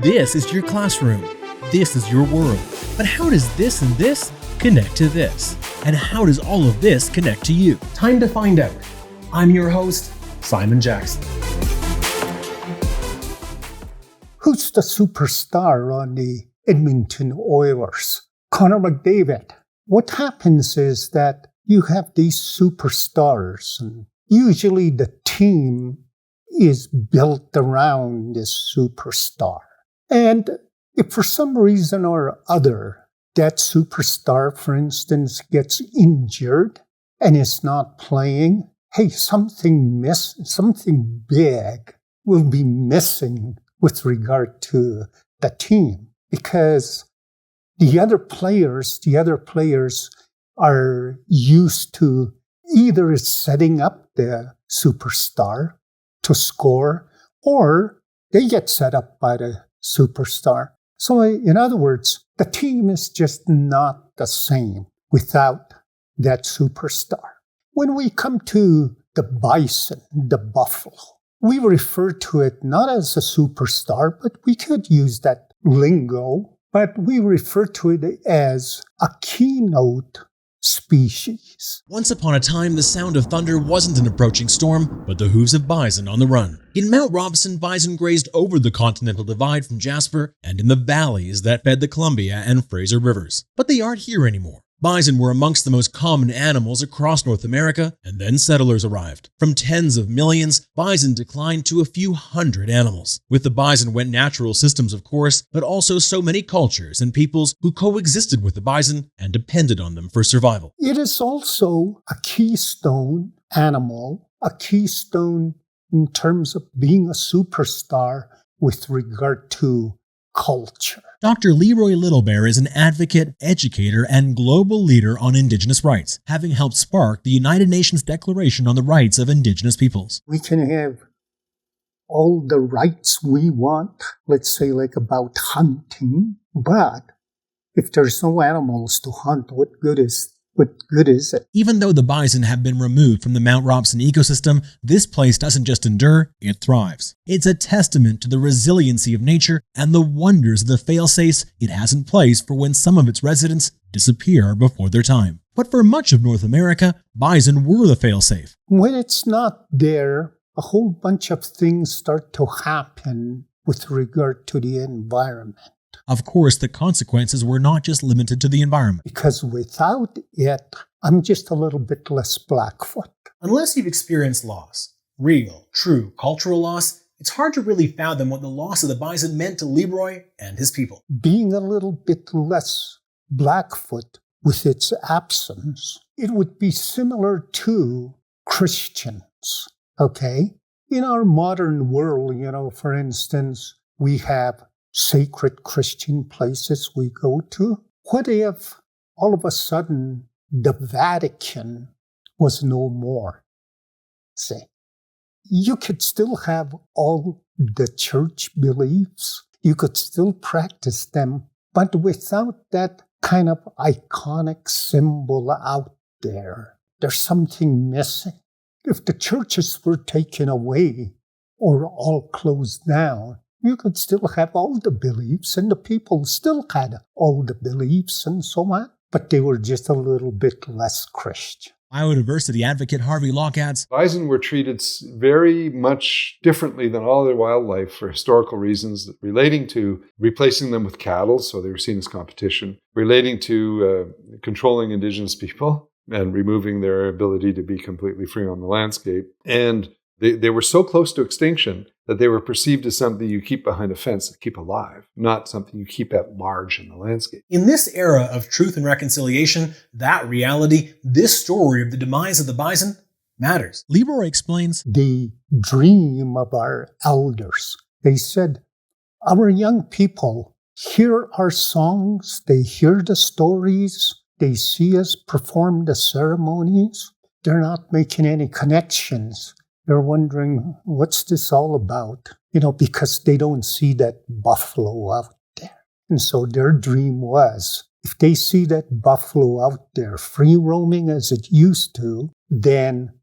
This is your classroom. This is your world. But how does this and this connect to this? And how does all of this connect to you? Time to find out. I'm your host, Simon Jackson. Who's the superstar on the Edmonton Oilers? Connor McDavid. What happens is that you have these superstars, and usually the team is built around this superstar. And if for some reason or other that superstar, for instance, gets injured and is not playing, hey, something big will be missing with regard to the team, because the other players are used to either setting up the superstar to score, or they get set up by the superstar. So in other words, the team is just not the same without that superstar. When we come to the bison, the buffalo, we refer to it not as a superstar, but we could use that lingo, but we refer to it as a keynote species. Once upon a time, the sound of thunder wasn't an approaching storm, but the hooves of bison on the run. In Mount Robson, bison grazed over the Continental Divide from Jasper and in the valleys that fed the Columbia and Fraser rivers. But they aren't here anymore. Bison were amongst the most common animals across North America, and then settlers arrived. From tens of millions, bison declined to a few hundred animals. With the bison went natural systems, of course, but also so many cultures and peoples who coexisted with the bison and depended on them for survival. It is also a keystone animal, a keystone in terms of being a superstar with regard to culture. Dr. Leroy Littlebear is an advocate, educator, and global leader on Indigenous rights, having helped spark the United Nations Declaration on the Rights of Indigenous Peoples. We can have all the rights we want, let's say like about hunting, but if there's no animals to hunt, what good is it? Even though the bison have been removed from the Mount Robson ecosystem, this place doesn't just endure, it thrives. It's a testament to the resiliency of nature and the wonders of the fail-safes it has in place for when some of its residents disappear before their time. But for much of North America, bison were the fail-safe. When it's not there, a whole bunch of things start to happen with regard to the environment. Of course, the consequences were not just limited to the environment. Because without it, I'm just a little bit less Blackfoot. Unless you've experienced loss, real, true cultural loss, it's hard to really fathom what the loss of the bison meant to Leroy and his people. Being a little bit less Blackfoot with its absence, it would be similar to Christians, okay? In our modern world, for instance, we have sacred Christian places we go to. What if all of a sudden the Vatican was no more? Say, you could still have all the church beliefs, you could still practice them, but without that kind of iconic symbol out there, there's something missing. If the churches were taken away or all closed down, you could still have all the beliefs, and the people still had all the beliefs and so on, but they were just a little bit less Christian. Biodiversity advocate Harvey Locke adds, bison were treated very much differently than all other wildlife for historical reasons, relating to replacing them with cattle, so they were seen as competition, relating to controlling Indigenous people and removing their ability to be completely free on the landscape. And they were so close to extinction that they were perceived as something you keep behind a fence to keep alive, not something you keep at large in the landscape. In this era of truth and reconciliation, that reality, this story of the demise of the bison, matters. Leroy explains, the dream of our elders. They said, our young people hear our songs, they hear the stories, they see us perform the ceremonies. They're not making any connections. They're wondering, what's this all about? Because they don't see that buffalo out there. And so their dream was, if they see that buffalo out there free roaming as it used to, then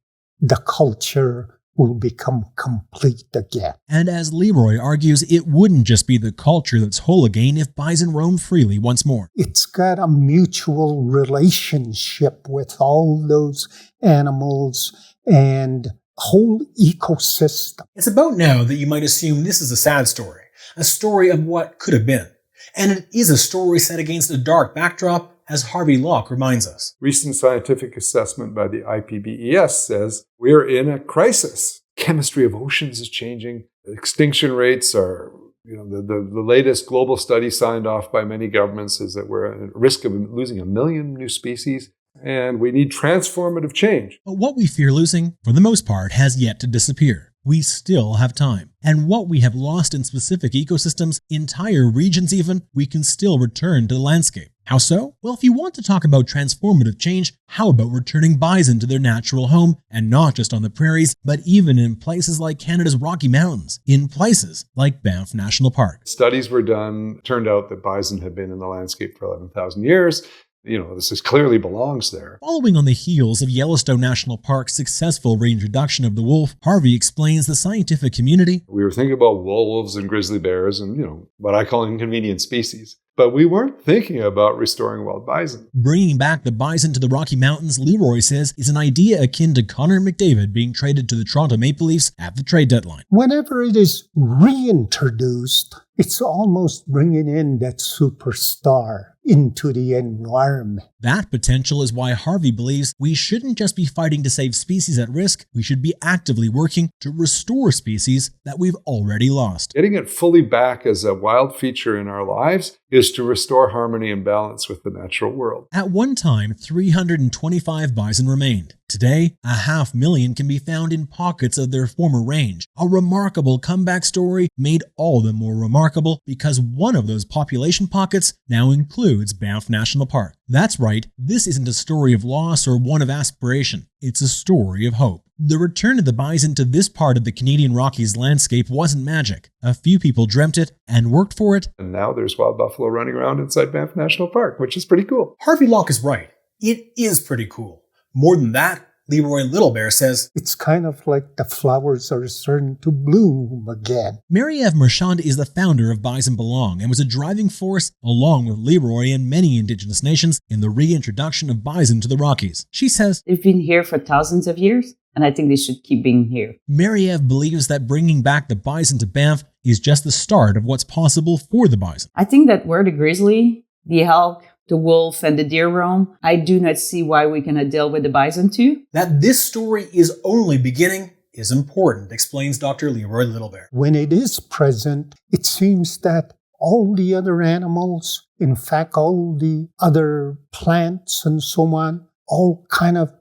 the culture will become complete again. And as Leroy argues, it wouldn't just be the culture that's whole again if bison roam freely once more. It's got a mutual relationship with all those animals and whole ecosystem. It's about now that you might assume this is a sad story, a story of what could have been. And it is a story set against a dark backdrop, as Harvey Locke reminds us. Recent scientific assessment by the IPBES says we're in a crisis. Chemistry of oceans is changing. Extinction rates are, the latest global study signed off by many governments is that we're at risk of losing 1 million new species, and we need transformative change. But what we fear losing, for the most part, has yet to disappear. We still have time. And what we have lost in specific ecosystems, entire regions even, we can still return to the landscape. How so? Well, if you want to talk about transformative change, how about returning bison to their natural home, and not just on the prairies, but even in places like Canada's Rocky Mountains, in places like Banff National Park. Studies were done, turned out that bison have been in the landscape for 11,000 years. This clearly belongs there. Following on the heels of Yellowstone National Park's successful reintroduction of the wolf, Harvey explains the scientific community. We were thinking about wolves and grizzly bears and, what I call inconvenient species. But we weren't thinking about restoring wild bison. Bringing back the bison to the Rocky Mountains, Leroy says, is an idea akin to Connor McDavid being traded to the Toronto Maple Leafs at the trade deadline. Whenever it is reintroduced, it's almost bringing in that superstar into the environment. That potential is why Harvey believes we shouldn't just be fighting to save species at risk, we should be actively working to restore species that we've already lost. Getting it fully back as a wild feature in our lives is to restore harmony and balance with the natural world. At one time, 325 bison remained. Today, 500,000 can be found in pockets of their former range. A remarkable comeback story made all the more remarkable because one of those population pockets now includes Banff National Park. That's right, this isn't a story of loss or one of aspiration. It's a story of hope. The return of the bison to this part of the Canadian Rockies landscape wasn't magic. A few people dreamt it and worked for it. And now there's wild buffalo running around inside Banff National Park, which is pretty cool. Harvey Locke is right. It is pretty cool. More than that, Leroy Littlebear says, it's kind of like the flowers are starting to bloom again. Mary-Eve Marchand is the founder of Bison Belong and was a driving force, along with Leroy and many Indigenous nations, in the reintroduction of bison to the Rockies. She says, they've been here for thousands of years, and I think they should keep being here. Mary-Eve believes that bringing back the bison to Banff is just the start of what's possible for the bison. I think that where the grizzly, the elk, the wolf, and the deer roam, I do not see why we cannot deal with the bison too. That this story is only beginning is important, explains Dr. Leroy Littlebear. When it is present, it seems that all the other animals, in fact, all the other plants and so on, all kind of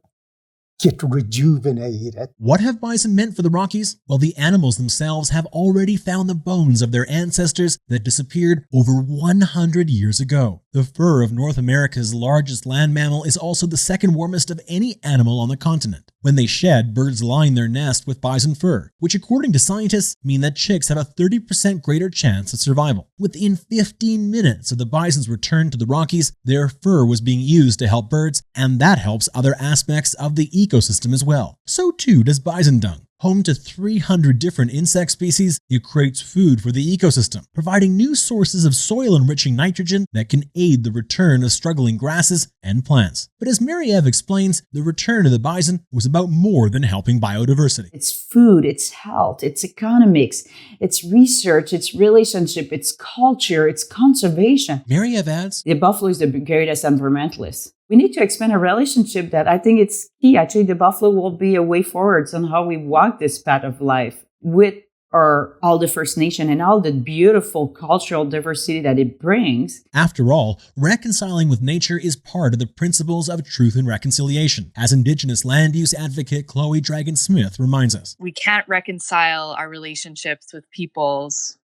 get rejuvenated. What have bison meant for the Rockies? Well, the animals themselves have already found the bones of their ancestors that disappeared over 100 years ago. The fur of North America's largest land mammal is also the second warmest of any animal on the continent. When they shed, birds line their nest with bison fur, which according to scientists mean that chicks have a 30% greater chance of survival. Within 15 minutes of the bison's return to the Rockies, their fur was being used to help birds, and that helps other aspects of the ecosystem as well. So too does bison dung. Home to 300 different insect species, it creates food for the ecosystem, providing new sources of soil-enriching nitrogen that can aid the return of struggling grasses and plants. But as Mary-Eve explains, the return of the bison was about more than helping biodiversity. It's food, it's health, it's economics, it's research, it's relationship, it's culture, it's conservation. Mary-Eve adds, the buffalo is the greatest environmentalist. We need to expand a relationship that I think it's key. Actually, the buffalo will be a way forward on how we walk this path of life with all the First Nation and all the beautiful cultural diversity that it brings. After all, reconciling with nature is part of the principles of truth and reconciliation, as Indigenous land use advocate Chloe Dragon-Smith reminds us. We can't reconcile our relationships with peoples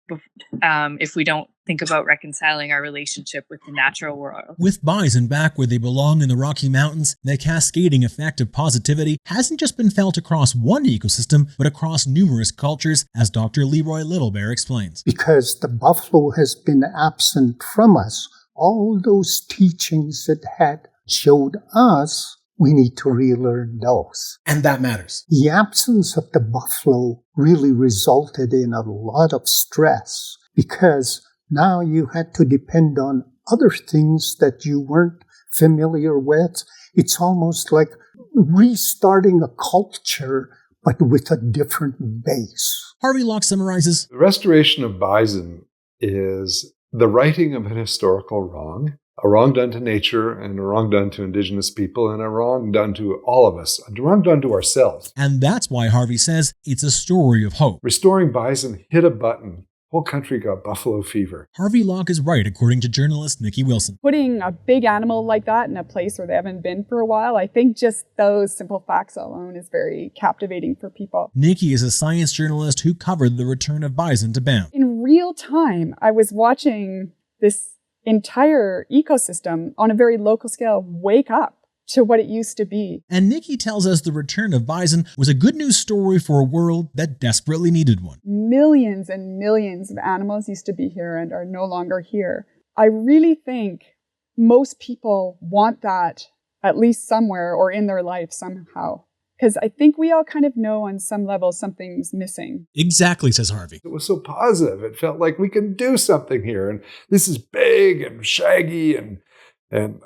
if we don't think about reconciling our relationship with the natural world. With bison back where they belong in the Rocky Mountains, the cascading effect of positivity hasn't just been felt across one ecosystem, but across numerous cultures, as Dr. Leroy Littlebear explains. Because the buffalo has been absent from us, all those teachings it had showed us we need to relearn those. And that matters. The absence of the buffalo really resulted in a lot of stress because now you had to depend on other things that you weren't familiar with. It's almost like restarting a culture, but with a different base. Harvey Locke summarizes, The restoration of bison is the righting of an historical wrong, a wrong done to nature and a wrong done to Indigenous people and a wrong done to all of us, a wrong done to ourselves. and that's why Harvey says it's a story of hope. Restoring bison hit a button. Whole country got buffalo fever. Harvey Locke is right, according to journalist Nikki Wilson. Putting a big animal like that in a place where they haven't been for a while, I think just those simple facts alone is very captivating for people. Nikki is a science journalist who covered the return of bison to Banff. In real time, I was watching this entire ecosystem on a very local scale wake up to what it used to be. And Nikki tells us the return of bison was a good news story for a world that desperately needed one. Millions and millions of animals used to be here and are no longer here. I really think most people want that at least somewhere or in their life somehow. Because I think we all kind of know on some level something's missing. Exactly, says Harvey. It was so positive. It felt like we can do something here. And this is big and shaggy and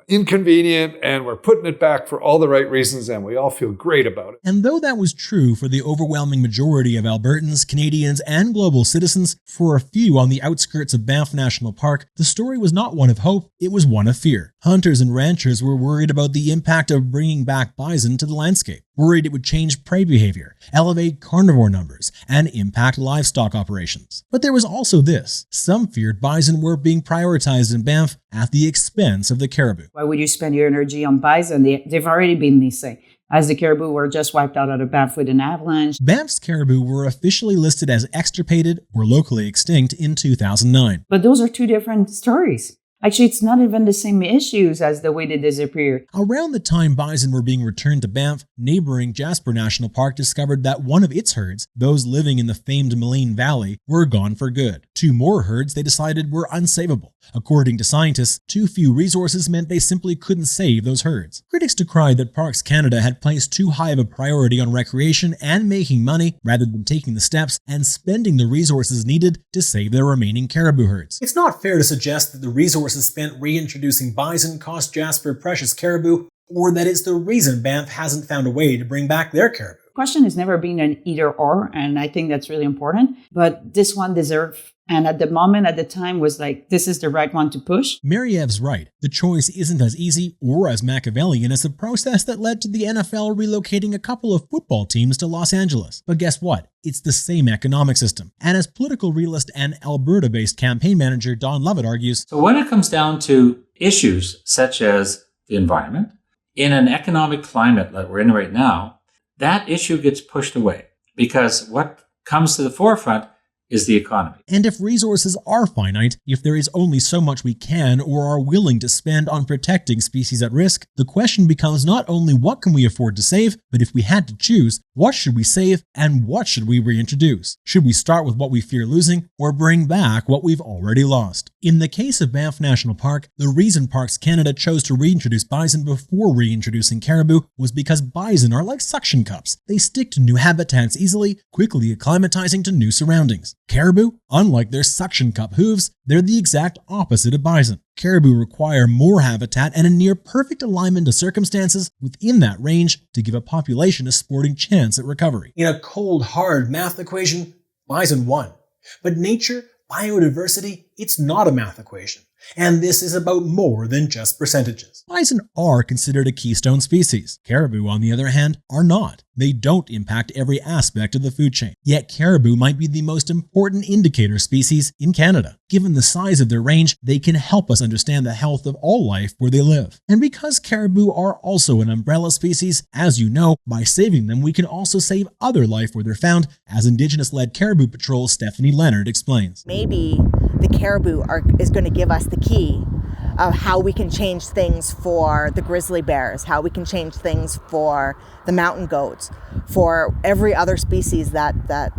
inconvenient, and we're putting it back for all the right reasons, and we all feel great about it. And though that was true for the overwhelming majority of Albertans, Canadians, and global citizens, for a few on the outskirts of Banff National Park, the story was not one of hope, it was one of fear. Hunters and ranchers were worried about the impact of bringing back bison to the landscape, worried it would change prey behavior, elevate carnivore numbers, and impact livestock operations. But there was also this. Some feared bison were being prioritized in Banff at the expense of the caribou. Why would you spend your energy on bison? They've already been missing, as the caribou were just wiped out of Banff with an avalanche. Banff's caribou were officially listed as extirpated or locally extinct in 2009. But those are two different stories. Actually, it's not even the same issues as the way they disappeared. Around the time bison were being returned to Banff, neighboring Jasper National Park discovered that one of its herds, those living in the famed Moline Valley, were gone for good. Two more herds they decided were unsavable. According to scientists, too few resources meant they simply couldn't save those herds. Critics decried that Parks Canada had placed too high of a priority on recreation and making money rather than taking the steps and spending the resources needed to save their remaining caribou herds. It's not fair to suggest that the resources spent reintroducing bison cost Jasper precious caribou, or that it's the reason Banff hasn't found a way to bring back their caribou. The question has never been an either or, and I think that's really important. But this one deserved, and at the moment, at the time, was like, this is the right one to push. Maryev's right. The choice isn't as easy or as Machiavellian as the process that led to the NFL relocating a couple of football teams to Los Angeles. But guess what? It's the same economic system. And as political realist and Alberta-based campaign manager Don Lovett argues, so when it comes down to issues such as the environment, in an economic climate that we're in right now, that issue gets pushed away because what comes to the forefront is the economy. And if resources are finite, if there is only so much we can or are willing to spend on protecting species at risk, the question becomes not only what can we afford to save, but if we had to choose, what should we save and what should we reintroduce? Should we start with what we fear losing or bring back what we've already lost? In the case of Banff National Park, the reason Parks Canada chose to reintroduce bison before reintroducing caribou was because bison are like suction cups. They stick to new habitats easily, quickly acclimatizing to new surroundings. Caribou, unlike their suction cup hooves, they're the exact opposite of bison. Caribou require more habitat and a near perfect alignment of circumstances within that range to give a population a sporting chance at recovery. In a cold, hard math equation, bison won. But nature, biodiversity, it's not a math equation. And this is about more than just percentages. Bison are considered a keystone species. Caribou, on the other hand, are not. They don't impact every aspect of the food chain. Yet caribou might be the most important indicator species in Canada. Given the size of their range, they can help us understand the health of all life where they live. And because caribou are also an umbrella species, as you know, by saving them we can also save other life where they're found, as Indigenous-led Caribou Patrol Stephanie Leonard explains. Maybe the caribou is going to give us the key of how we can change things for the grizzly bears, how we can change things for the mountain goats, for every other species that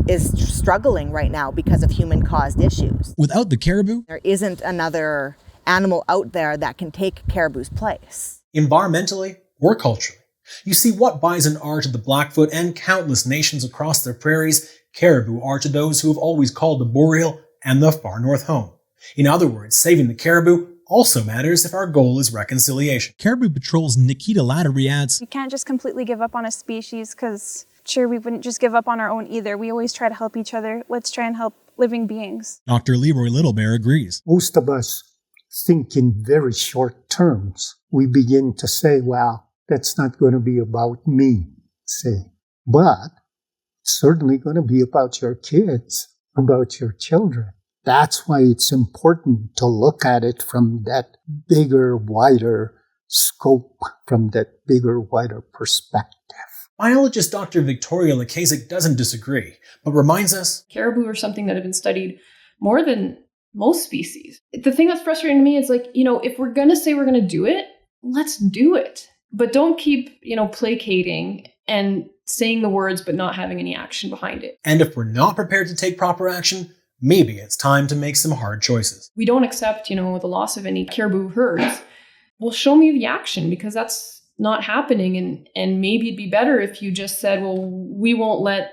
is struggling right now because of human-caused issues. Without the caribou, there isn't another animal out there that can take caribou's place. Environmentally, or culturally. You see, what bison are to the Blackfoot and countless nations across their prairies, caribou are to those who have always called the boreal and the far north home. In other words, saving the caribou also matters if our goal is reconciliation. Caribou Patrol's Nikita Lattery adds, "You can't just completely give up on a species because, sure, we wouldn't just give up on our own either. We always try to help each other. Let's try and help living beings." Dr. Leroy Littlebear agrees. Most of us think in very short terms. We begin to say, well, that's not going to be about me, say. But it's certainly going to be about your kids, about your children. That's why it's important to look at it from that bigger, wider scope, from that bigger, wider perspective. Biologist Dr. Victoria Lukaszuk doesn't disagree, but reminds us, caribou are something that have been studied more than most species. The thing that's frustrating to me is if we're going to say we're going to do it, let's do it. But don't keep, placating and saying the words but not having any action behind it. And if we're not prepared to take proper action, maybe it's time to make some hard choices. We don't accept, the loss of any caribou herds. Well, show me the action, because that's not happening. And maybe it'd be better if you just said, well, we won't let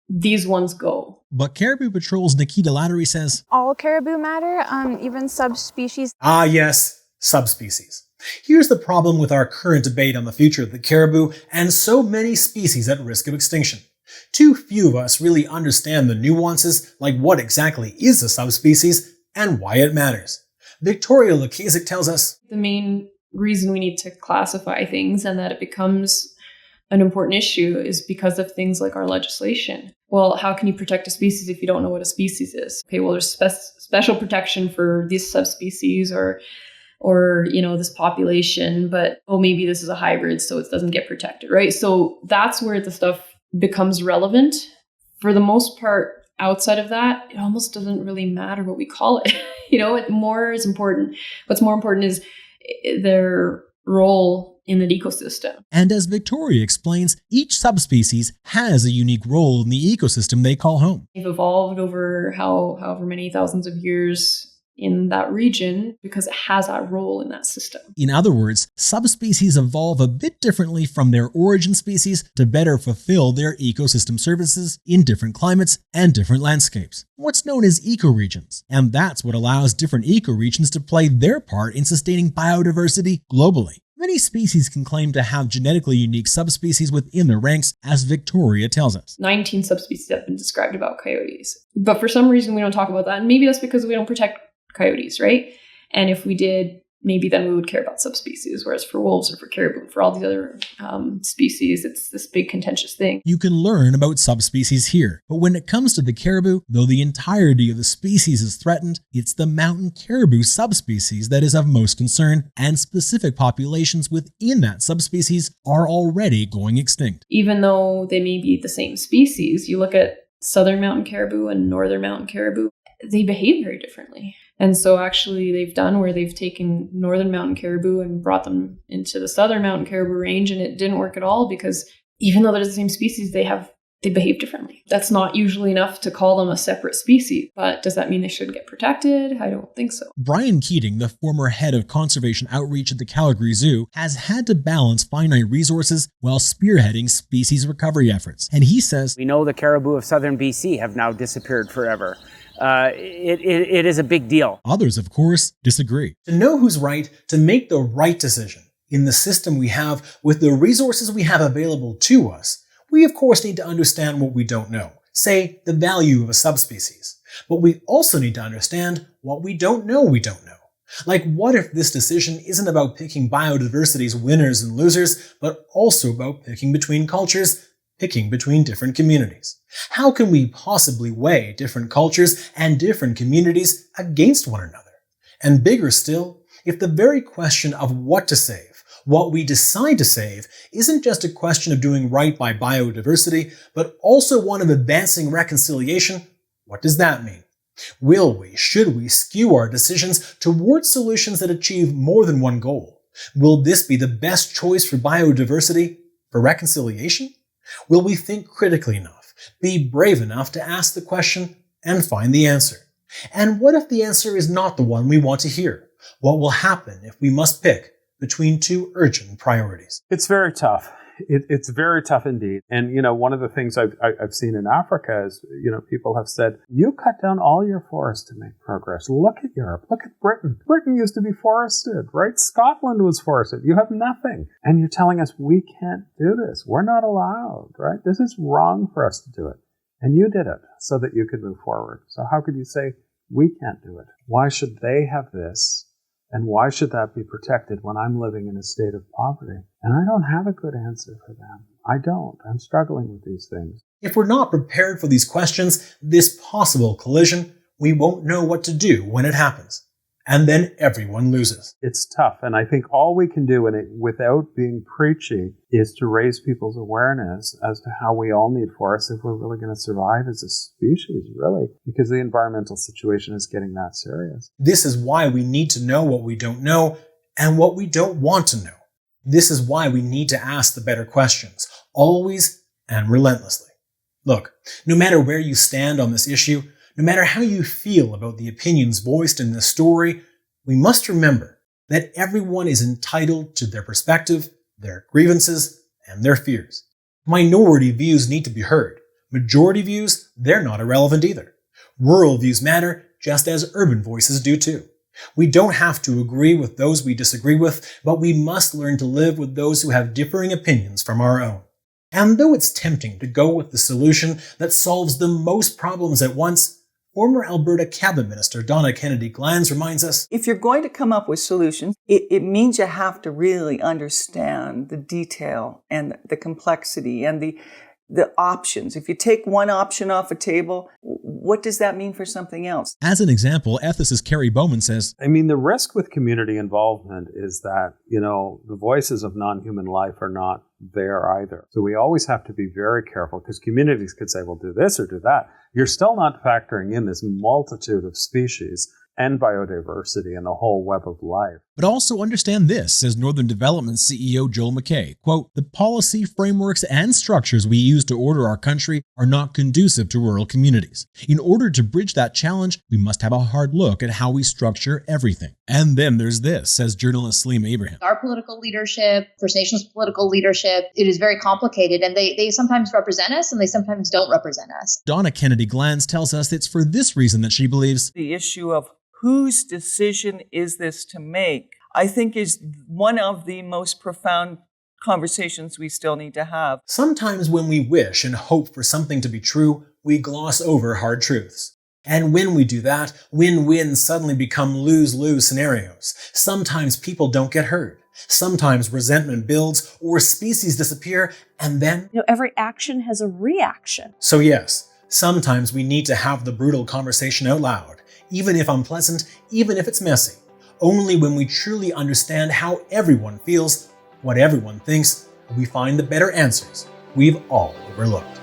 these ones go. But Caribou Patrol's Nikita Lattery says, all caribou matter, even subspecies. Ah yes, subspecies. Here's the problem with our current debate on the future of the caribou and so many species at risk of extinction. Too few of us really understand the nuances, like what exactly is a subspecies and why it matters. Victoria Lukaszuk tells us, the main reason we need to classify things and that it becomes an important issue is because of things like our legislation. Well, how can you protect a species if you don't know what a species is? Okay, well, there's special protection for these subspecies or this population, but maybe this is a hybrid, so it doesn't get protected, right? So that's where the stuff becomes relevant. For the most part, outside of that, it almost doesn't really matter what we call it. More is important. What's more important is their role in the ecosystem. And as Victoria explains, each subspecies has a unique role in the ecosystem they call home. They've evolved over however many thousands of years in that region because it has that role in that system. In other words, subspecies evolve a bit differently from their origin species to better fulfill their ecosystem services in different climates and different landscapes, what's known as ecoregions. And that's what allows different ecoregions to play their part in sustaining biodiversity globally. Many species can claim to have genetically unique subspecies within their ranks, as Victoria tells us. 19 subspecies have been described about coyotes. But for some reason, we don't talk about that. And maybe that's because we don't protect coyotes, right? And if we did, maybe then we would care about subspecies, whereas for wolves or for caribou, for all these other species, it's this big contentious thing. You can learn about subspecies here, but when it comes to the caribou, though the entirety of the species is threatened, it's the mountain caribou subspecies that is of most concern, and specific populations within that subspecies are already going extinct. Even though they may be the same species, you look at southern mountain caribou and northern mountain caribou, they behave very differently. And so actually they've done where they've taken northern mountain caribou and brought them into the southern mountain caribou range, and it didn't work at all because even though they're the same species, they behave differently. That's not usually enough to call them a separate species, but does that mean they shouldn't get protected? I don't think so. Brian Keating, the former head of conservation outreach at the Calgary Zoo, has had to balance finite resources while spearheading species recovery efforts. And he says, we know the caribou of southern BC have now disappeared forever. It is a big deal. Others, of course, disagree. To know who's right, to make the right decision in the system we have with the resources we have available to us, we of course need to understand what we don't know, say the value of a subspecies. But we also need to understand what we don't know. Like, what if this decision isn't about picking biodiversity's winners and losers, but also about picking between cultures, picking between different communities? How can we possibly weigh different cultures and different communities against one another? And bigger still, if the very question of what to save, what we decide to save, isn't just a question of doing right by biodiversity, but also one of advancing reconciliation, what does that mean? Should we skew our decisions towards solutions that achieve more than one goal? Will this be the best choice for biodiversity, for reconciliation? Will we think critically enough, be brave enough to ask the question and find the answer? And what if the answer is not the one we want to hear? What will happen if we must pick between two urgent priorities. It's very tough. It's very tough indeed. And, one of the things I've seen in Africa is, people have said, you cut down all your forests to make progress. Look at Europe. Look at Britain. Britain used to be forested, right? Scotland was forested. You have nothing. And you're telling us we can't do this. We're not allowed, right? This is wrong for us to do it. And you did it so that you could move forward. So how could you say we can't do it? Why should they have this? And why should that be protected when I'm living in a state of poverty? And I don't have a good answer for them. I don't. I'm struggling with these things. If we're not prepared for these questions, this possible collision, we won't know what to do when it happens. And then everyone loses. It's tough. And I think all we can do in it without being preachy is to raise people's awareness as to how we all need forests if we're really going to survive as a species, really, because the environmental situation is getting that serious. This is why we need to know what we don't know and what we don't want to know. This is why we need to ask the better questions, always and relentlessly. Look, no matter where you stand on this issue, no matter how you feel about the opinions voiced in this story, we must remember that everyone is entitled to their perspective, their grievances, and their fears. Minority views need to be heard. Majority views, they're not irrelevant either. Rural views matter just as urban voices do too. We don't have to agree with those we disagree with, but we must learn to live with those who have differing opinions from our own. And though it's tempting to go with the solution that solves the most problems at once, former Alberta Cabinet Minister Donna Kennedy-Glans reminds us, if you're going to come up with solutions, it means you have to really understand the detail and the complexity and the options. If you take one option off a table, what does that mean for something else? As an example, ethicist Carrie Bowman says, the risk with community involvement is that, the voices of non-human life are not there either. So we always have to be very careful because communities could say, well, do this or do that. You're still not factoring in this multitude of species and biodiversity and the whole web of life. But also understand this, says Northern Development CEO Joel McKay, quote, the policy frameworks and structures we use to order our country are not conducive to rural communities. In order to bridge that challenge, we must have a hard look at how we structure everything. And then there's this, says journalist Salima Abraham. Our political leadership, First Nations political leadership, it is very complicated, and they sometimes represent us and they sometimes don't represent us. Donna Kennedy-Glans tells us it's for this reason that she believes the issue of whose decision is this to make, I think is one of the most profound conversations we still need to have. Sometimes when we wish and hope for something to be true, we gloss over hard truths. And when we do that, win-wins suddenly become lose-lose scenarios. Sometimes people don't get hurt. Sometimes resentment builds or species disappear, and then every action has a reaction. So yes, sometimes we need to have the brutal conversation out loud. Even if unpleasant, even if it's messy. Only when we truly understand how everyone feels, what everyone thinks, will we find the better answers we've all overlooked.